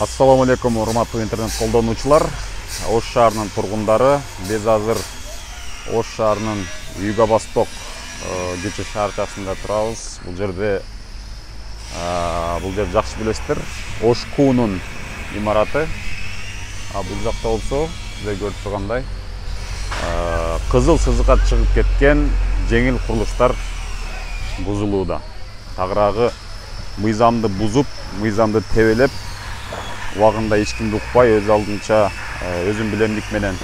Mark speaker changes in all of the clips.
Speaker 1: Ассаламу алейкум, урматтуу интернет колдонуучулар. Ош шаарынын тургундары, биз азыр Ош шаарынын юго-восток кичи шаарчасында турабыз. Бул жерде жакшы билесиздер, Ош Куунун имараты. Бул жакта болсо, сиздер көрүп тургандай, кызыл сызыкка чыгып кеткен жеңил курулуштар бузулууда. Тагыраагы мыйзамды бузуп, мыйзамды тебелеп, убагында эч кимди укпай, өз алдынча өзүн билемдик менен,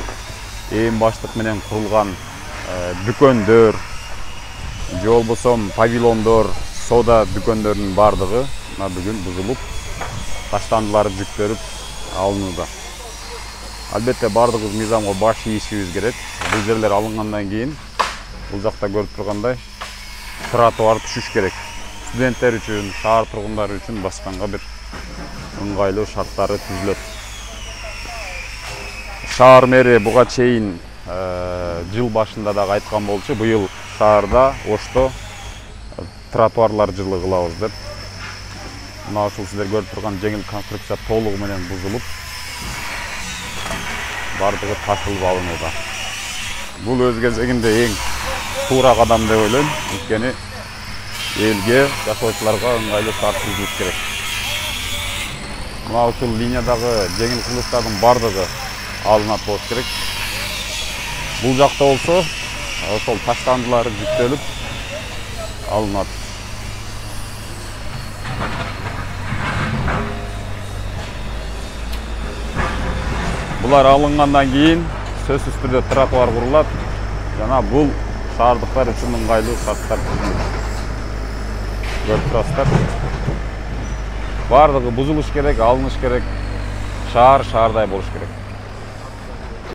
Speaker 1: ээн баштык менен курулган дүкөндөр, же болбосо павильондор, сода дүкөндөрүнүн бардыгы бүгүн бузулуп, таштандылары жүктөлүп алынууда. Албетте бардыгыбыз мыйзамга баш ийишибиз керек. Бул жерлер алынгандан кийин бул жакта көрүп тургандай тротуар түшүш керек. Студенттер үчүн, шаар тургундары үчүн басканга бир ыңгайлуу шарттары түзүлөт. Шаар мэри буга чейин жыл башында дагы айткан болчу, быйыл шаарда, Ошто тротуарлар жылы кылабыз деп. Мына ушул сиздер көрүп турган жеңил конструкция толугу менен бузулуп, бардыгы ташылып алынууда. Бул өз кезегинде эң туура кадам деп ойлойм, анткени элге, жашоочуларга ыңгайлуу шарт түзүлүш керек. Мына ушул линиядагы жеңил курулуштардын бардыгы алынат болуш керек. Бул жакта болсо, ошол таштандылары жүктөлүп алынат. Булар алынгандан кийин сөзсүз түрдө тротуар курулат. Жана бул шаардыктар үчүн ыңгайлуу шарттар түзүлөт. Көрүп турасыздар. Бардыгы бузулуш керек, алыныш керек. Шаар шаардай болуш керек.